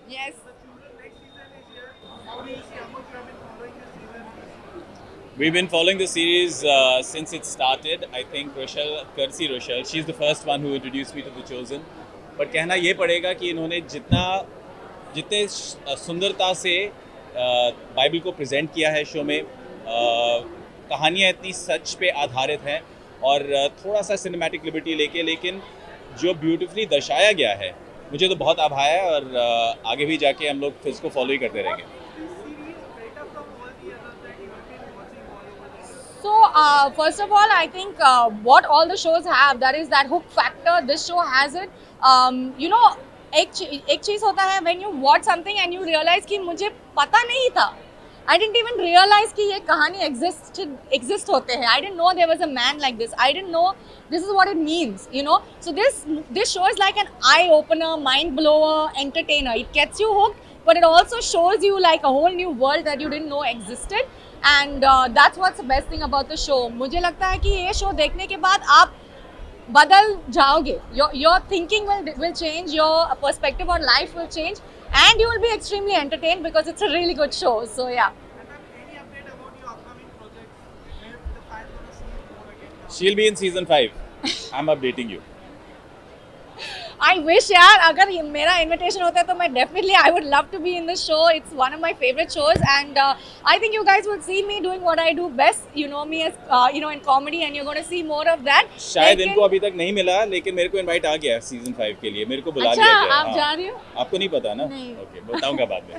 Yes. We've been following the series since it started. I think Rochelle, Kursi Rochelle, she's the first one who introduced me to The Chosen. But कहना ये पड़ेगा कि इन्होंने जितने सुंदरता से Bible को प्रेजेंट किया है शो में, कहानियाँ इतनी सच पे आधारित हैं और थोड़ा सा सिनेमैटिक लिबर्टी लेके, लेकिन जो ब्यूटीफुली दर्शाया गया है, मुझे तो बहुत आभार है और आगे भी जाके हम लोग फिर इसको फॉलो ही करते रहेंगे. So, first of all, I think what all the shows have, that is that hook factor. This show has it. You know, एक चीज होता है when you watch something and you realize कि मुझे पता नहीं था. I didn't even realize कि ये कहानी exist होते हैं. I didn't know there was a man like this. I didn't know this is what it means. You know, so this show is like an eye opener, mind blower, entertainer. It gets you hooked, but it also shows you like a whole new world that you didn't know existed. And that's what's the best thing about the show. मुझे लगता है कि ये show देखने के बाद आप बदल जाओगे. Your thinking will change, your perspective on life will change, and you will be extremely entertained because it's a really good show. So yeah. She'll be in season 5. I'm updating you. I wish यार अगर मेरा invitation होता है तो मैं definitely I would love to be in the show. It's one of my favorite shows, and I think you guys will see me doing what I do best. You know me as in comedy, and you're going to see more of that. शायद इनको अभी तक नहीं मिला, लेकिन मेरे को invite आ गया सीजन 5 के लिए. मेरे को बुला अच्छा, लिया गया. आप जा रही हो? आपको नहीं पता ना? नहीं. ओके, बताऊंगा बाद में.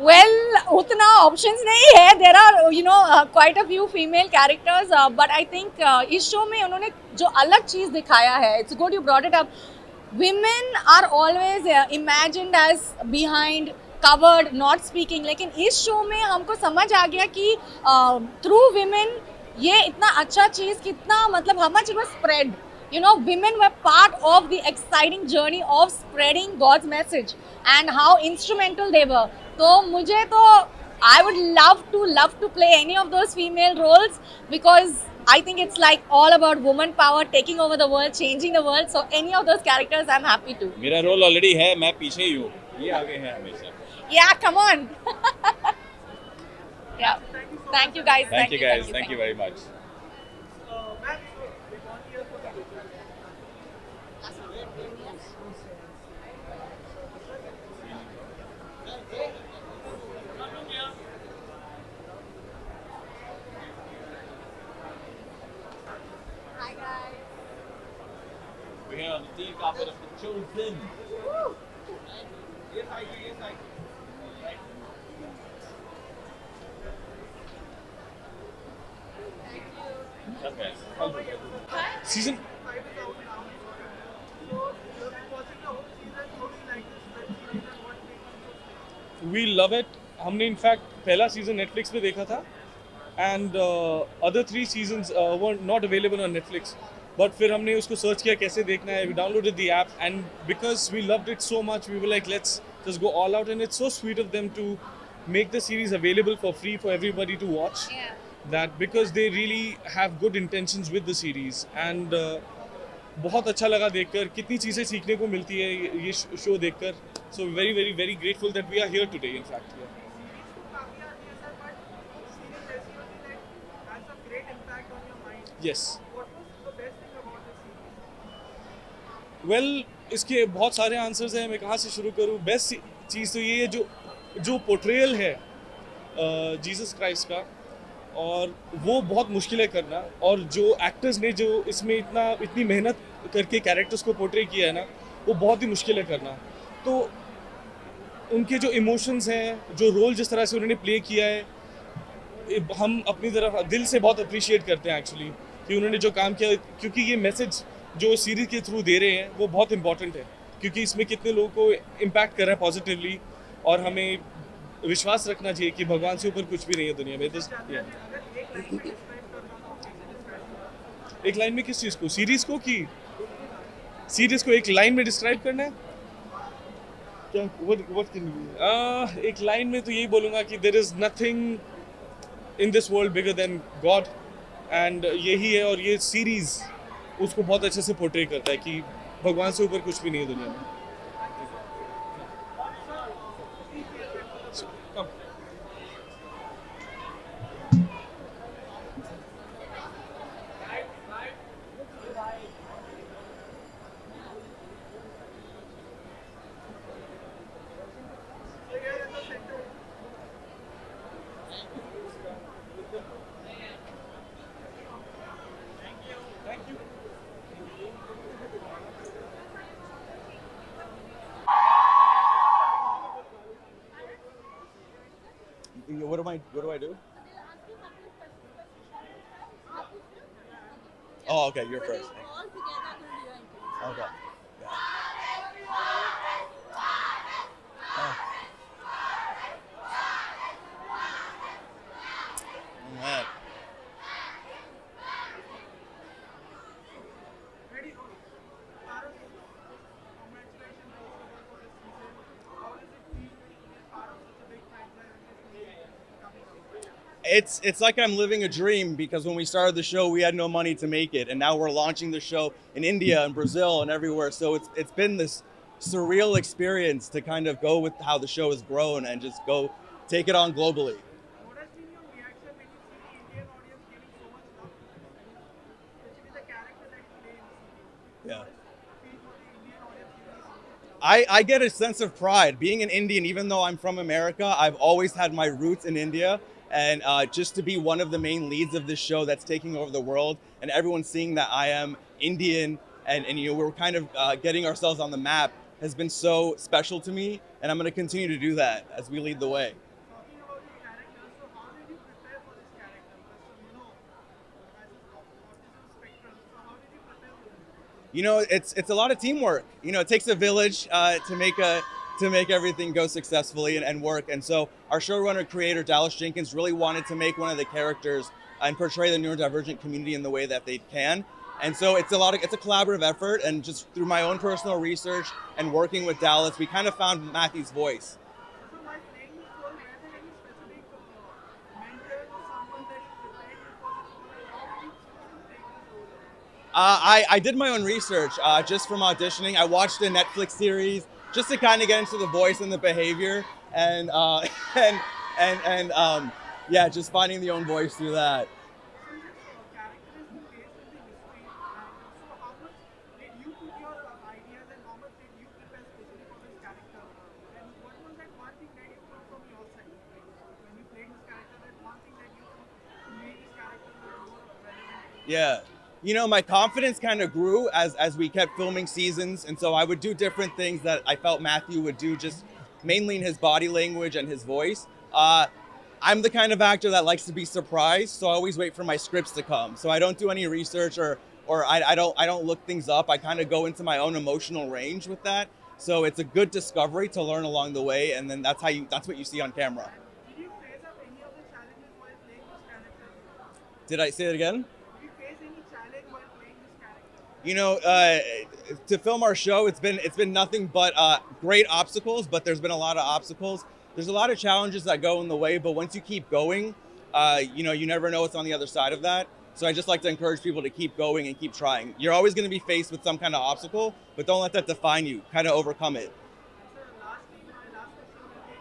Well, उतना options नहीं है. There are quite a few female characters, but I think इस show में उन्होंने जो अलग चीज दिखाया है, it's good you brought it up. Women are always imagined as behind, covered, not speaking. लेकिन इस show में हमको समझ आ गया कि through women ये इतना अच्छा चीज कितना मतलब how much it was spread. You know, women were part of the exciting journey of spreading God's message and how instrumental they were. तो मुझे तो I would love to play any of those female roles because I think it's like all about woman power taking over the world, changing the world. So any of those characters I'm happy to. मेरा role already है, मैं पीछे ही हूँ. ये आगे है हमेशा. Yeah, come on. Yeah. Thank you guys. Thank you guys. Thank you very much. Hi guys. We're here on the team carpet of The Chosen. Okay. Season. We love it. हमने in fact पहला season Netflix पे देखा था and other 3 seasons were not available on Netflix. But फिर हमने उसको search किया कैसे देखना है. We downloaded the app and because we loved it so much we were like let's just go all out and it's so sweet of them to make the series available for free for everybody to watch. Yeah. That because they really have good intentions with the series and बहुत अच्छा लगा देखकर. कितनी चीज़ें सीखने को मिलती है ये शो देखकर. So very very very grateful that we are here today in fact. Yes. Well, इसके बहुत सारे आंसर्स हैं. मैं कहाँ से शुरू करूँ. बेस्ट चीज़ तो ये है जो पोर्ट्रेयल है जीसस क्राइस्ट का, और वो बहुत मुश्किल है करना. और जो एक्टर्स ने जो इसमें इतनी मेहनत करके कैरेक्टर्स को पोर्ट्रे किया है ना, वो बहुत ही मुश्किल है करना. तो उनके जो इमोशंस हैं, जो रोल जिस तरह से उन्होंने प्ले किया है, हम अपनी तरफ दिल से बहुत अप्रिशिएट करते हैं एक्चुअली कि उन्होंने जो काम किया. क्योंकि ये मैसेज जो सीरीज के थ्रू दे रहे हैं वो बहुत इंपॉर्टेंट है, क्योंकि इसमें कितने लोगों को इम्पैक्ट कर रहा है पॉजिटिवली. और हमें विश्वास रखना चाहिए कि भगवान से ऊपर कुछ भी नहीं है दुनिया में. एक लाइन में किस चीज़ को, सीरीज को, कि सीरीज को एक लाइन में डिस्क्राइब करना है क्या? what can you एक लाइन में तो यही बोलूँगा कि there is nothing in this world bigger than God, and यही है. और ये सीरीज उसको बहुत अच्छे से पोर्ट्रे करता है कि भगवान से ऊपर कुछ भी नहीं है दुनिया में. Come. What do I do? Oh, okay, you're first. Okay. Yeah. Oh, man. It's like I'm living a dream because when we started the show, we had no money to make it, and now we're launching the show in India and Brazil and everywhere. So it's been this surreal experience to kind of go with how the show has grown and just go take it on globally. What has been your reaction when you see the Indian audience giving so much love to this? Especially the character that you play in the series. Yeah. Feel for the Indian audience giving so much. I get a sense of pride being an Indian, even though I'm from America. I've always had my roots in India, and just to be one of the main leads of this show that's taking over the world, and everyone seeing that I am Indian, and you know we're kind of getting ourselves on the map has been so special to me, and I'm going to continue to do that as we lead the way. Talking about the character, so how did you prepare for this character? Because as an autism spectrum, so how did you prepare for this? You know, it's a lot of teamwork. You know, it takes a village to make everything go successfully and work. And so our showrunner creator Dallas Jenkins really wanted to make one of the characters and portray the neurodivergent community in the way that they can. And so it's a collaborative effort, and just through my own personal research and working with Dallas, we kind of found Matthew's voice. So while playing this role, were there any specific mentors or someone that you prepared you for this role? And how did you choose to take this role? I did my own research just from auditioning. I watched a Netflix series just to kind of get into the voice and the behavior, and yeah, just finding the own voice through that. So this character is based in the history, and so how much did you put your ideas and how much did you prepare specially for this character? And what was that one thing that you put from your side? Like when you played this character, that one thing that you put to make this character more relevant? Yeah. You know, my confidence kind of grew as we kept filming seasons, and so I would do different things that I felt Matthew would do, just mainly in his body language and his voice. I'm the kind of actor that likes to be surprised, so I always wait for my scripts to come. So I don't do any research or I don't look things up. I kind of go into my own emotional range with that. So it's a good discovery to learn along the way, and then that's what you see on camera. Did you face up any of the challenges while playing this character? Did I say that again? Did you face any challenge while playing this character? You know, to film our show, it's been nothing but great obstacles. But there's been a lot of obstacles. There's a lot of challenges that go in the way. But once you keep going, you know, you never know what's on the other side of that. So I just like to encourage people to keep going and keep trying. You're always going to be faced with some kind of obstacle, but don't let that define you. Kind of overcome it. Sir, lastly, my last question will be,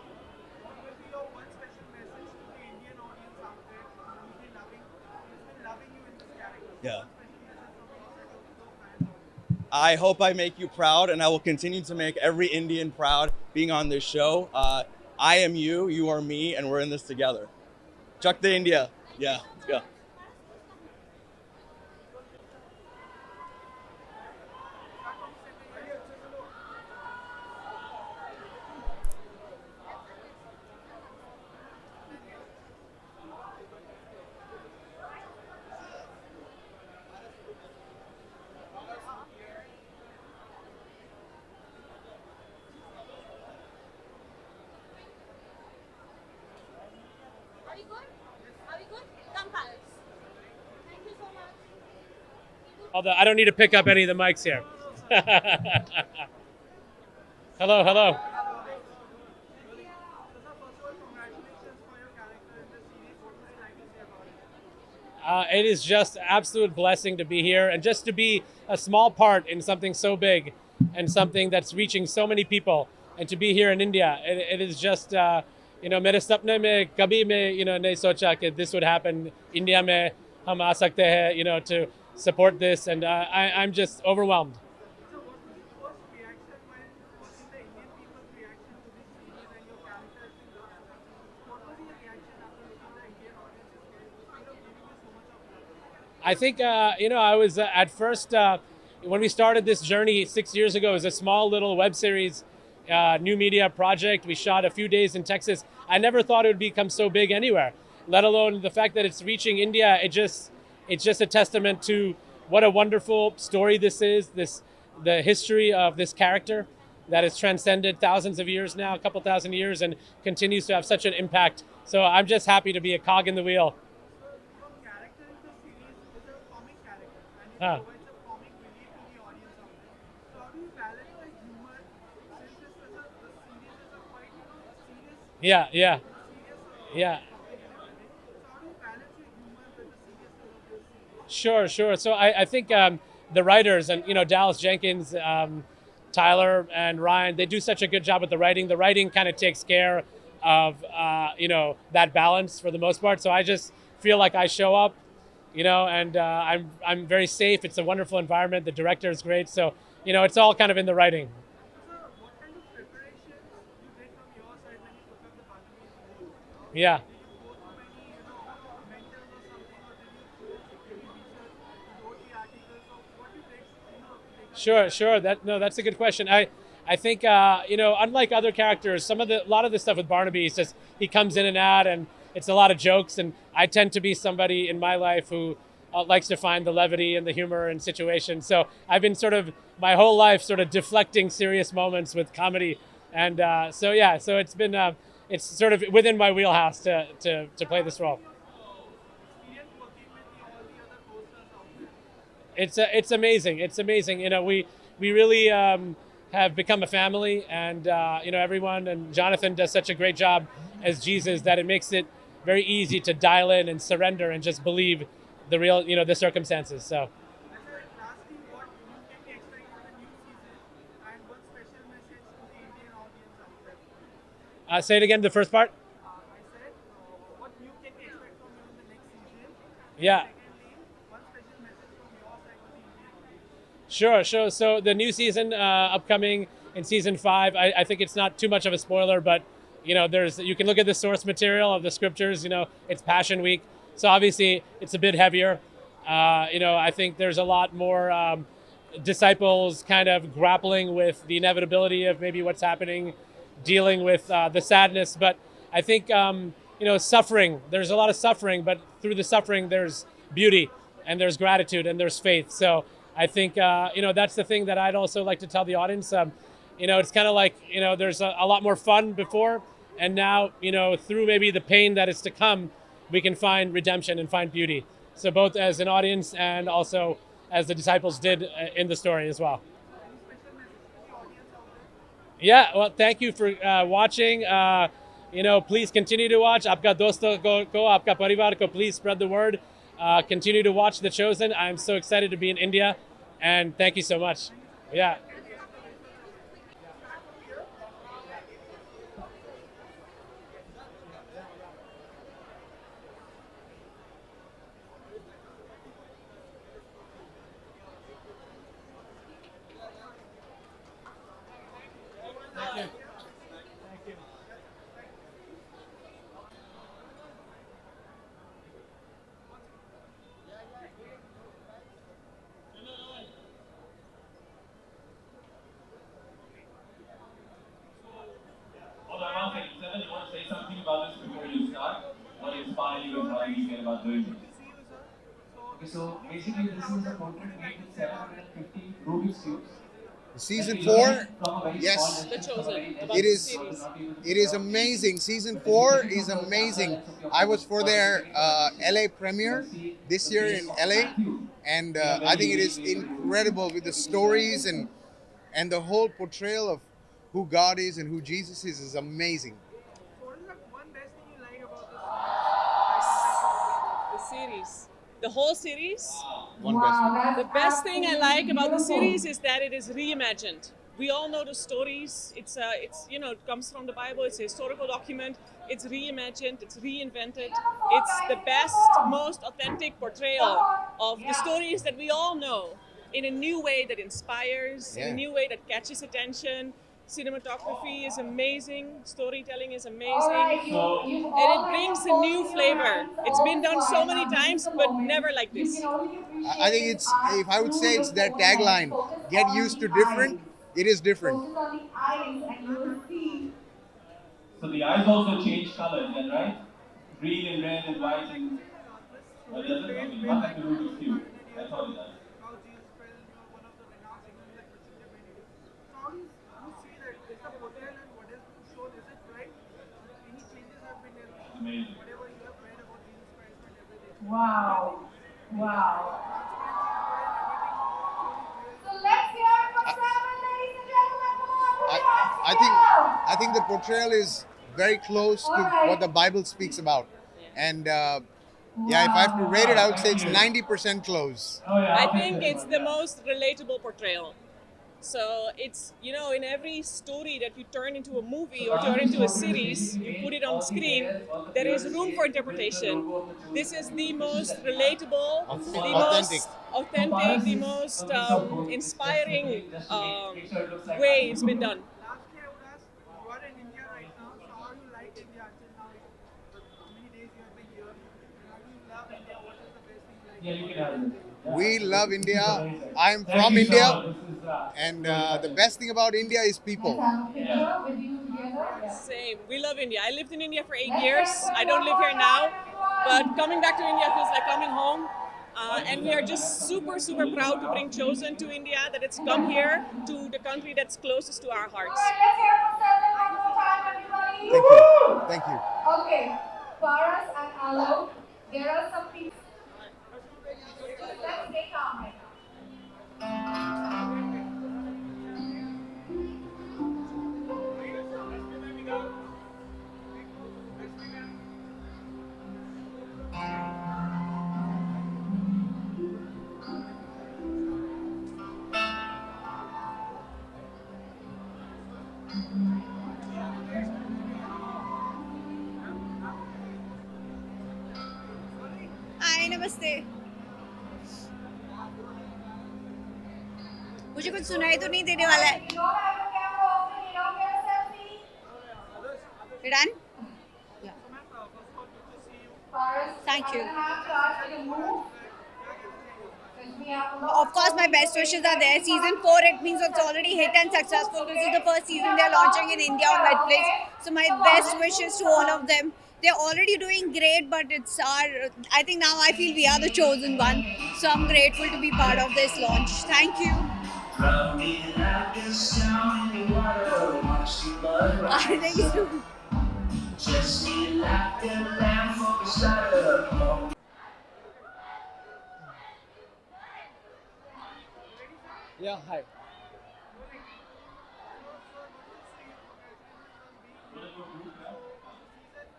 what will be your one special message to the Indian audience out there who's been loving you in this character? Yeah. One special message from your side to those fans out there. I hope I make you proud, and I will continue to make every Indian proud being on this show. I am you, you are me, and we're in this together. Chuck the India. Yeah, let's go. Are we good? Are we good? Come, pals. Thank you so much. Although I don't need to pick up any of the mics here. Hello, hello. So, sir, first of all, congratulations for your character in this series. What would you like to say about it? It is just absolute blessing to be here and just to be a small part in something so big and something that's reaching so many people. And to be here in India, it is just मेरे सपने में कभी मैं नहीं सोचा कि this would happen. India में हम आ सकते हैं to support this, and I'm just overwhelmed. So what was your first reaction when watching the Indian people's reaction to this series and your characters in the what was your reaction after looking the Indian audiences giving you so much of love? I think I was at first when we started this journey 6 years ago. It was a small little web series, new media project. We shot a few days in Texas. I never thought it would become so big anywhere, let alone the fact that it's reaching India. It's just a testament to what a wonderful story this is. The history of this character that has transcended thousands of years now, a couple thousand years, and continues to have such an impact. So I'm just happy to be a cog in the wheel. Your character in the series is a comic character and it Huh. provides a comic relief to the audience out there. So how do you balance the humor since the series is a quite serious Yeah, yeah, serious yeah. topic and everything. So how do you balance your humor with the seriousness of this series? Sure. So I think the writers and Dallas Jenkins, Tyler and Ryan, they do such a good job with the writing. The writing kind of takes care of that balance for the most part. So I just feel like I show up, and I'm very safe. It's a wonderful environment. The director is great. So it's all kind of in the writing. So what kind of preparations you did from your side when you took up the Balinese role? Yeah. Did you go through any, mentors or something, or did you research, wrote the articles, or what you did, to take up Sure. That's a good question. I think unlike other characters, a lot of the stuff with Barnaby is just he comes in and out, and it's a lot of jokes. And I tend to be somebody in my life who likes to find the levity and the humor in situations. So I've been sort of my whole life sort of deflecting serious moments with comedy, and so it's been it's sort of within my wheelhouse to play this role. experience working with all the other posters out there? It's amazing. It's amazing. We really have become a family, and everyone, and Jonathan does such a great job as Jesus that it makes it very easy to dial in and surrender and just believe the real the circumstances. So And lastly, what you can expect from the new season, and one special message to the Indian audience out there? say it again. The first part. I said, what you can expect from you in the next season. Yeah. Secondly, one special message from your side to the Indian audience. Sure. So the new season upcoming in season 5, I think it's not too much of a spoiler, but you can look at the source material of the scriptures. It's Passion Week, so obviously it's a bit heavier. I think there's a lot more disciples kind of grappling with the inevitability of maybe what's happening, dealing with the sadness. But I think suffering. There's a lot of suffering, but through the suffering there's beauty and there's gratitude and there's faith. So I think that's the thing that I'd also like to tell the audience. It's kind of like there's a lot more fun before, and now through maybe the pain that is to come, we can find redemption and find beauty. So both as an audience and also as the disciples did in the story as well. Any special message to the audience out there? Yeah, well, thank you for watching. Please continue to watch. Aapka doston ko, aapka parivar ko, please spread the word. Continue to watch The Chosen. I'm so excited to be in India, and thank you so much. Yeah. Hold on one second, Seven. You want to say something about this before you start? What inspired you and how you feel about doing this? Okay, so basically this is a portrait made with 750 Rubik's cubes. Season 4, From a very yes, small distance, from a very it is amazing. Season 4 is amazing. I was for their LA premiere this year in LA, and I think it is incredible with the stories and the whole portrayal of who God is and who Jesus is amazing. So what is the one best thing you like about this? The series. The whole series. One best thing. The best thing I like about the series is that it is reimagined. We all know the stories. It's it comes from the Bible. It's a historical document. It's reimagined. It's reinvented. It's the best, most authentic portrayal of the stories that we all know in a new way that inspires, in a Yeah. new way that catches attention. Cinematography is amazing. Storytelling is amazing. And it brings a new flavor. It's been done so many times, but never like this. I think it's, if I would say it's their tagline, get used to different, it is different. So the eyes also change colors, then, right? Green and red and white and does it? Okay, you have to do Rubik's cube. That's all it does. How Jesus fell, one of the renowned singers like Christian Gemini. So how do you see that? Is the portrayal and what has been shown, is it right? Any changes have been in Amazing. whatever you have read about Jesus Christ and everything? Wow. Wow. Transparency So let's hear it for Seven, ladies and gentlemen. Come on, put I, your hands I together. think the portrayal is very close to what the Bible speaks about, and yeah, if I have to rate it, I would say it's 90% close. Oh yeah. I I'll take think this it's one, the yeah. most relatable portrayal. So it's, in every story that you turn into a movie or turn into a series, you put it on screen, there is room for interpretation. This is the most relatable, the Authentic. most authentic, the most inspiring way it's been done. lastly, I would ask, you are in India right now, so how do you like India until now? How many days you have been here? How do you love India? What is the best thing you like? Yeah, you can have it. Yeah. We love India. I'm Thank from you so India, much. This is, and the best thing about India is people. Let's have a picture with you together. Same. We love India. I lived in India for 8 years. I don't live here now, but coming back to India feels like coming home. And we are just super, super proud to bring Chosen to India, that it's come here to the country that's closest to our hearts. Alright, let's hear it for Seven one more time, everybody. Thank you. Thank you. Okay, Paras and Alok, there are some people. Let's stay calm right now. हाय नमस्ते मुझे कुछ सुनाई तो नहीं देने वाला है You don't have your camera open, you don't get a selfie. Done Paras, Thank you. I'm gonna have to ask you to move. 'Cause we have a lot Of course my best wishes are there. Season 4 it means it's already hit and successful. This is the first season they're launching in India on Netflix. So my best wishes to all of them. They're already doing great, but I think now I feel we are the chosen one. So I'm grateful to be part of this launch. Thank you. I think so. Yeah, hi.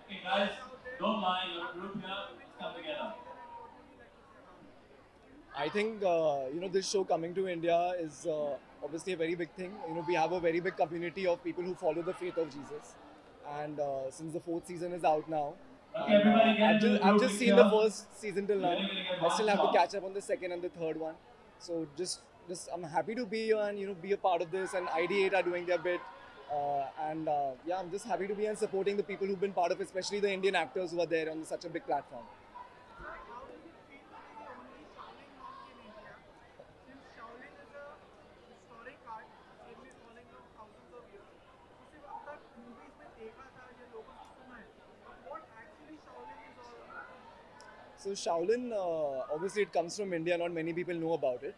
Okay, guys, don't lie. You're a group here. Let's come together. I think this show coming to India is obviously a very big thing. We have a very big community of people who follow the faith of Jesus, and since the 4th season is out now, Okay, everybody get into the I've group just seen here. the first season till now. We're gonna get I still have to one catch up on the second and the third one. So just I'm happy to be here and be a part of this. And ID8 are doing their bit, yeah, I'm just happy to be and supporting the people who've been part of it, especially the Indian actors who are there on such a big platform. How do you feel to be the only Shaolin monk in India? Since Shaolin is a historic art, it's been following for thousands of years. तो सिर्फ अब तक movies में देखा था या लोगों से सुना है. But what actually Shaolin is all about? So Shaolin, obviously it comes from India. Not many people know about it.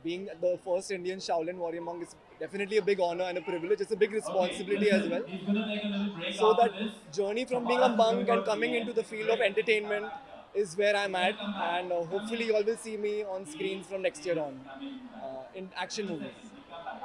Being the first Indian Shaolin warrior monk is definitely a big honor and a privilege. It's a big responsibility as well. He's gonna take a little break So after that this. journey from being a monk and coming into the field of entertainment is where I'm at, and hopefully you all will see me on screens from next year on in action movies.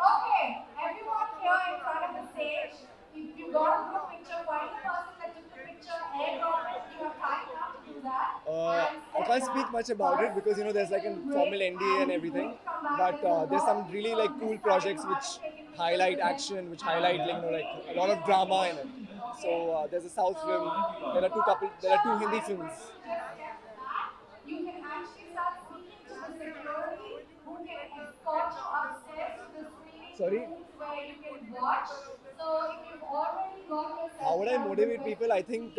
Okay, everyone here in front of the stage, if you got a group picture, find the person that took the picture, airdrop it. You have time now to do that. I can't speak much about it because there's like a formal NDA and everything. But there's some really like cool projects which highlight action, which highlight like a lot of drama in it. So there's a South film. There are two Hindi films. You can actually start speaking to the security who can escort you upstairs to the screening Sorry? rooms where you can watch. So if you've already got yourself How would I motivate people? I think,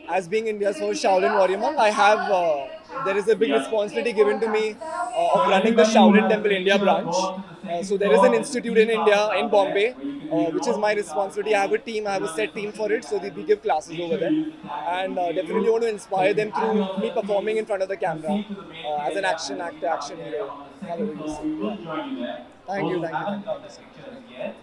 as being in India's first Shaolin warrior monk, there is a big responsibility given to me of running the Shaolin Temple India branch. So there is an institute in India, in Bombay, which is my responsibility. I have a team, I have a set team for it, so we give classes over there. And definitely want to inspire them through me performing in front of the camera as an action actor, action hero. However you say. Yeah. Thank you so much.